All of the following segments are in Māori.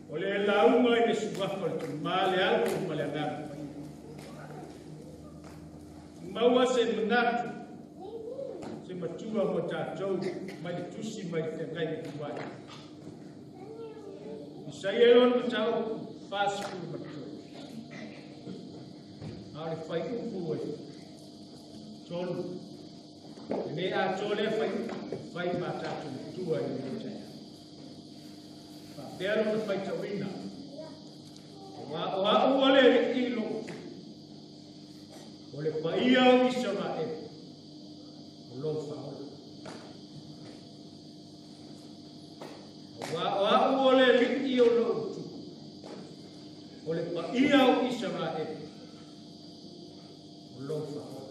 O le launga i le suafa le male alko male anana. Maua se manatu, se matua mo tātou, mai le tusi mai le whengai ni tuai. I sai e on matau, whāsiku matua. A le whai upu e, tolu. Me a tole whai mātātou tua i le tea. Pēro na whai tawina. O a uole i lo. O le paia o isama e. O lo whaola. O a uole i o lo utu. O le paia o isama e. O lo whaola.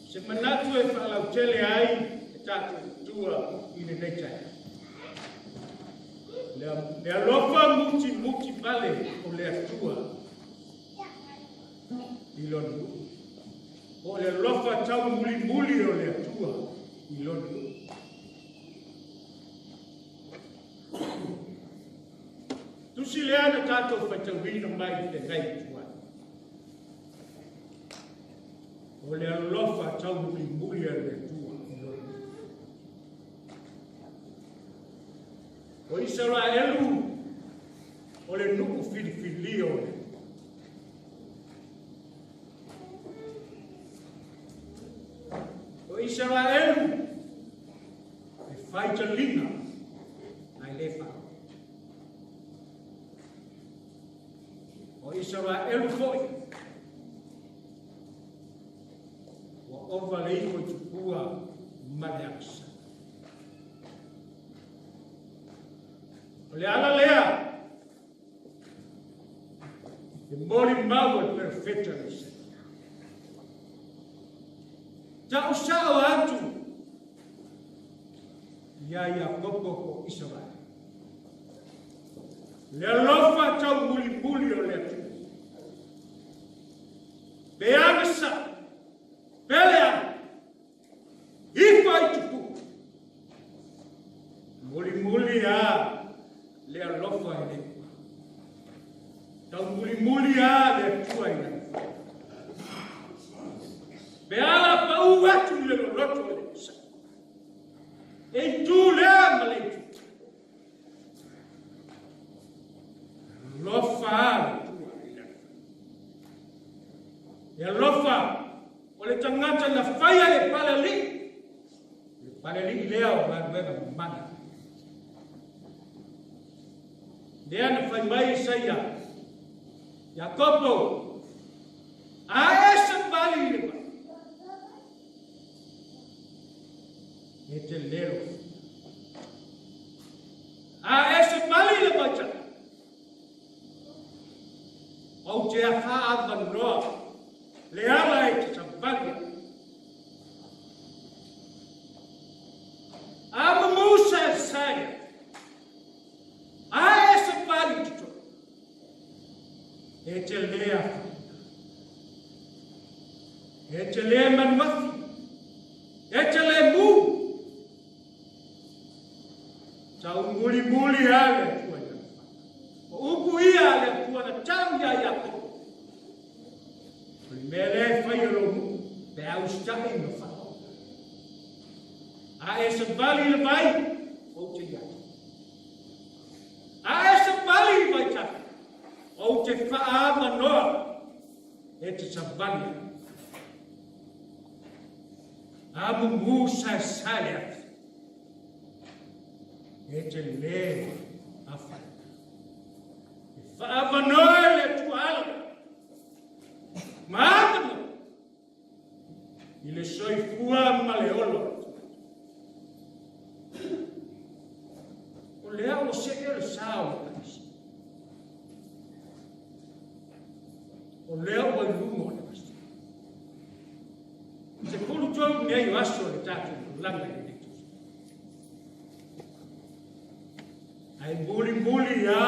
Se manatu e whaalau tele ai e tātou tua i le neitai. Le alofa muti vale o le atua i lonu. O le alofa tau muli o le atua i lonu. Tusi le ana tātou whaitawina mai te ngai tua. O le alofa tau muli o le atua i lonu. O Israelu, o le nuku filifili o le. O Israelu, e whaitalina, ai le whao. O Israelu foi, o ova le iko i tupua maleaksa. Le ala lea e mori mau e perfetta le se. Ta usao atu ia popo ko Israel. Le alofa tau muli o le atu. Pe amesa, pelea, ifa i tupu. Muli a le alofa e le. Tau muli a le tua i le. Be ala pa uatu le loto e le sa. E tu le ama le tu. Lofa a le tua i le. E alofa o le tangata na whaia le palali. Le palali lea o manueva mana. Lea na whai mai saia. Iakopo. A esa bali le mai. E te lero. A esa bali le mai tala. O te a wha noa. Le ala e te sambalia. A mamusa e saia. A esa bali tuto. E te lea. E te lea manuafi. E te lea mu. Tau muli ale tua ia. O upu ia ale tua na tau ia ia ko. Mele fai o mu. Pe au stai no fa. A esa bali le vai. O te ia. A esa bali vai ta. O te whaama noa. E te sabania. A mu sa salia. E te le afa. E whaama noa le tuala. Maatama. I le soifua ma le olo. O lea o se e le sao. O lea o e lumo le basta. Se kuru tau mea i aso le tatu langa i netu. Ai muli a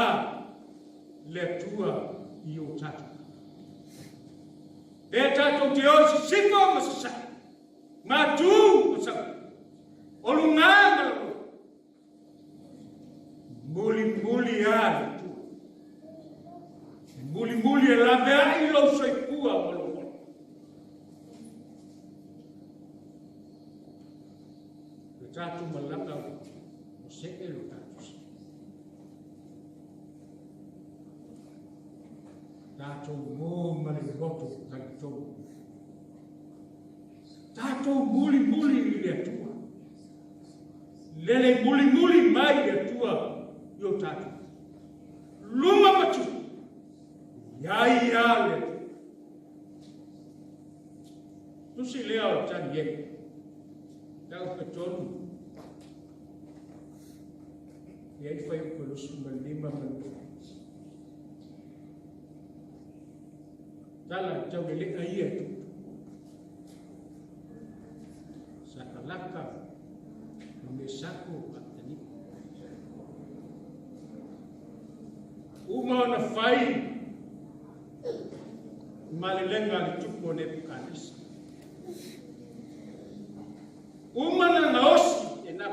le tua i o tatu. E tatu te o si siko ma sa sa. Ma tu ma sa. O lunga ma lo. Muli ai tu. Muli e la mea I lo sai pua malo. Le tatu malaka o se e lo tatu. Tatu mo mali roto tatu. Tatu muli le tua. Lele muli mai le tua yo tatu. Luma matu. Yai ale. Tu si leo tan ye. Tau petonu. Yai foi o colosso malima malu. Tala tau le ai tu. Sakalaka. Mesako atani. Uma na fai. Malilenga le tupo ne pukanisa. Uma na naosi e na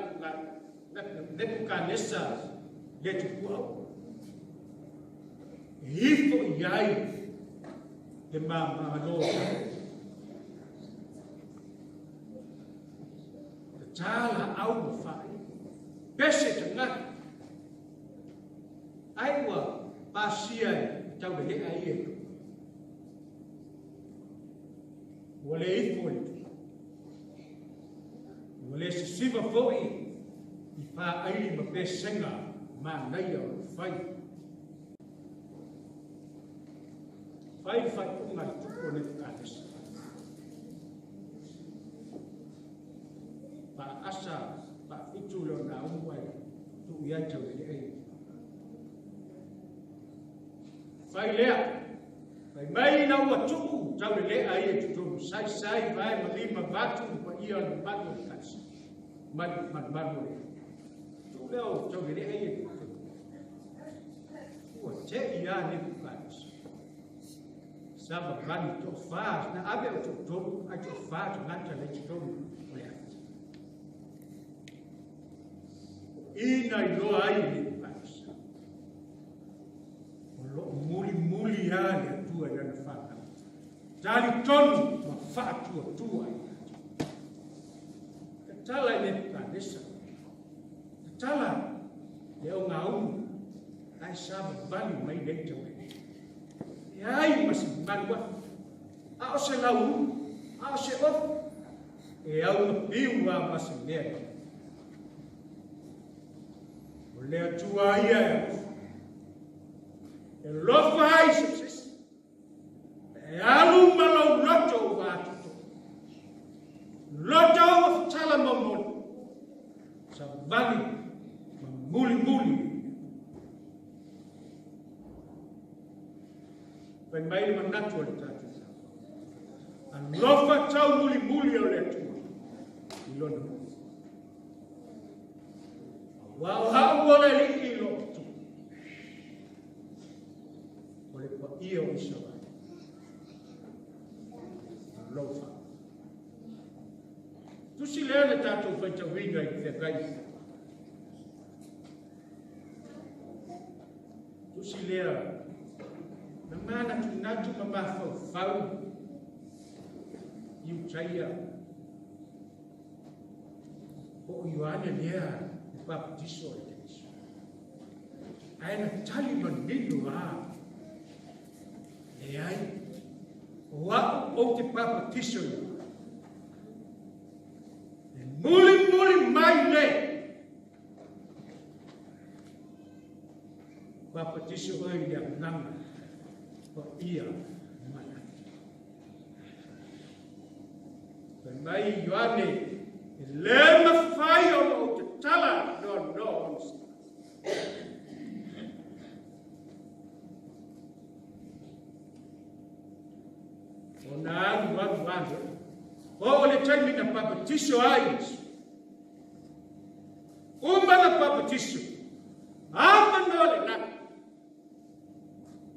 pukanisa le tupo au. Hifo iai e mamaloa. Tala au fai. Pese tanga. Aiwa pasia tau le ai. Wale ifoi. Wale siva foi. I pa ai ma pesenga ma nai au fai. Fai kunga tuko ne kanis. Pa asa pa itu lo na umwai tu ya tau le ai. Fai lea. Fai mai na ua tuku tau le ai e tutu sai vai ma lima batu pa ia na batu kasi. Madu le. Tu leo tau le ai e tutu. Ua te ia ne kukanis. Saba vani to faz na abe o tutu a to faz nganta le tutu le. Ina I loa ai ne kukanis. Muli ale tua ia na whaka. Tali tonu ma whātua tua. Ka tala I ne pukanesa. Ka tala leo ngā umu. Ai saba vali mai leita wei. E ai masi manua. Ao se lau umu. Ao se ofu. E au ma piu wa masi lea. O lea tua ia e ofu. E lofa ai success. E alu malau loto wātuto. Loto of tala mamon. Sa vali ma muli. Pai mai manatu le tatu. An lofa tau muli o le tua. Ilona. Wao hau ole li ilo. Ole pa ia o isawa. Lofa. Tu si lea le tātou whaitawinga I te kai. Tu si lea na mana tu natu ma mawhau I utaia. O Ioane lea e baptiso I te iso. Aena tali manino e ai, o au o te baptiso e muli mai le. Baptiso oi le nanga o ia mana. Pe mai Ioane e le mawhai o te tala no. Na anu. O le taimi na papatiso ais. Uma na papatiso. Ama no le na.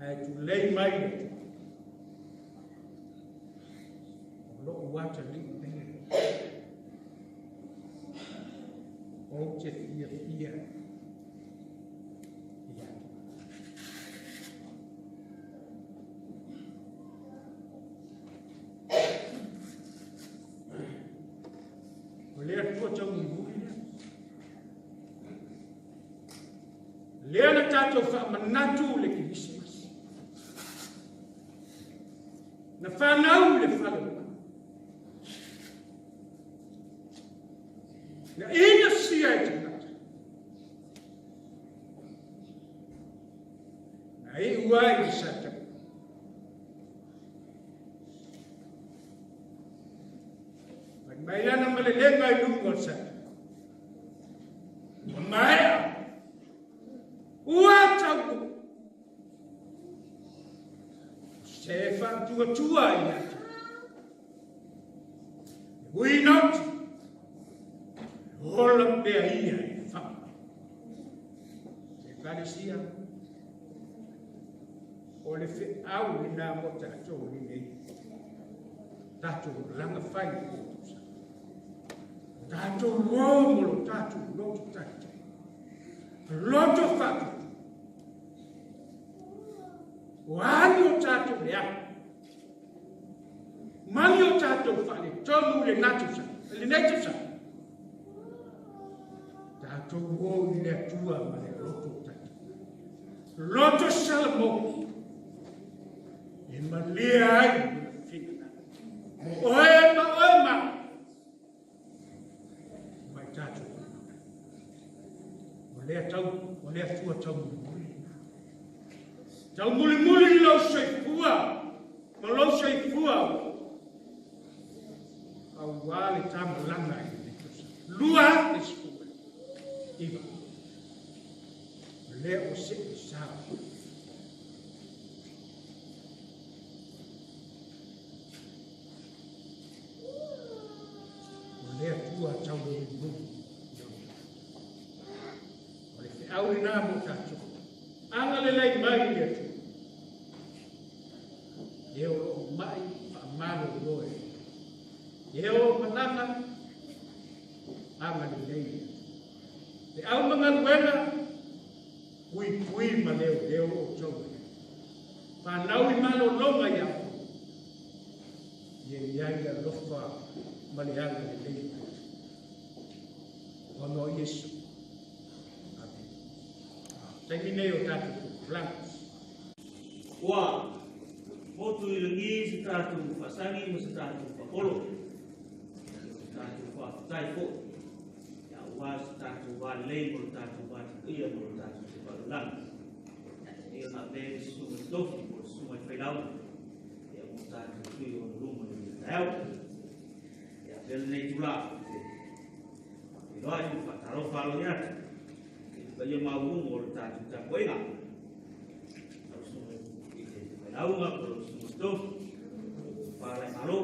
Ai tu lei mai. Lo wata li. O te fia. lea na tātou whaamanatu le Kirisimas. Na whanau le whalema. Na ina sia e te ngata. Na e uai i sata. Mai lana malelenga i lungo sata. Maya, uataku, sefa tua ina, we not, all of the ia, fam, sekarisia, ole fe au ina mota to ni, tatu langa fai. Tato romolo, tato loto tato. Loto fato. Wanyo tato lea. Manyo tato fale. Tolu le natusa. Le natusa. Tato romolo le tua male loto tato. Loto salmo. E malia ai. Oema. Tato. Olea tau, olea tua tau muli. Tau muli lau seifua. Ma lau seifua. Au wale tamu langa i likosa. Lua e skua. Iwa. Olea o se i sao. Olea tua tau muli. Au ina mo tato. Anga le lai mai le tu. Eo mai amaro loe. Eo mananga anga le lai. Le au mga luena pui ma leo o tau. Whanau I malo longa ia. Ie ianga lofa malianga le lai. Ono Yesu. Teki nei o tātou planas. Wa, motu I langi si tātou whasangi mo si tātou whakolo. Si tātou whakatai fo. Ia ua si tātou wā lei mo tātou wā ia mo tātou te wharulang. Ia ngā pēri si sunga tofi mo sunga I whailau. Ia mo tātou tui o runga ni tāau. Ia pēri nei tula. I loa I whakaro whalo iata. Ia maungo o tātou takoenga. Au sunga I te whainaunga, o sunga stofu, whārai maro.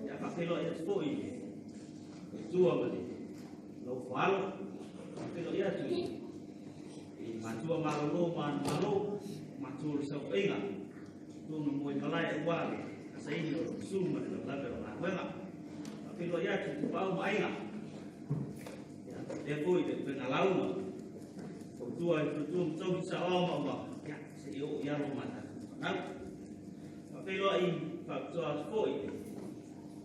Ia whakelo ia te pōi. I tua mani. Lau whalo. Whakelo ia tu. I matua maro maro. Matua o sau einga. Tūna moe malai e wāle. Asa ini o sunga I lau lawe o nā koenga. Whakelo ia tu te pāu mainga. Ia pōi te whenga launga. Tua tau ki sa oma ma ya se yo ya ro mata na pa pelo I pa tua foi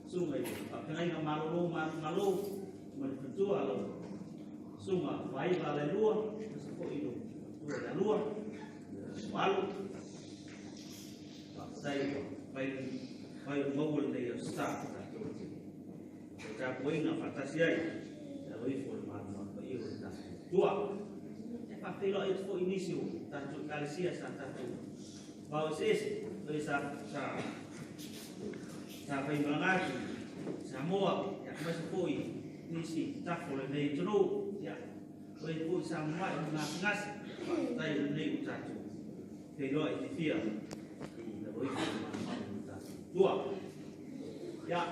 sunga I pa kai na malo ma tua lo sunga vai va le lua se foi lo tua la lua malo pa sai vai mo le yo sta ta poina fantasia ya lo I forma pa io ta tua Papelo es fo inicio tanto Galicia Santa Fe. Vamos ese, pues sa Paimangaki, Samoa, ya mas foi nisi tafole nei tro, ya. Pues foi Samoa ngas dai nei utato. Pero e fia. E voy a tua. Ya,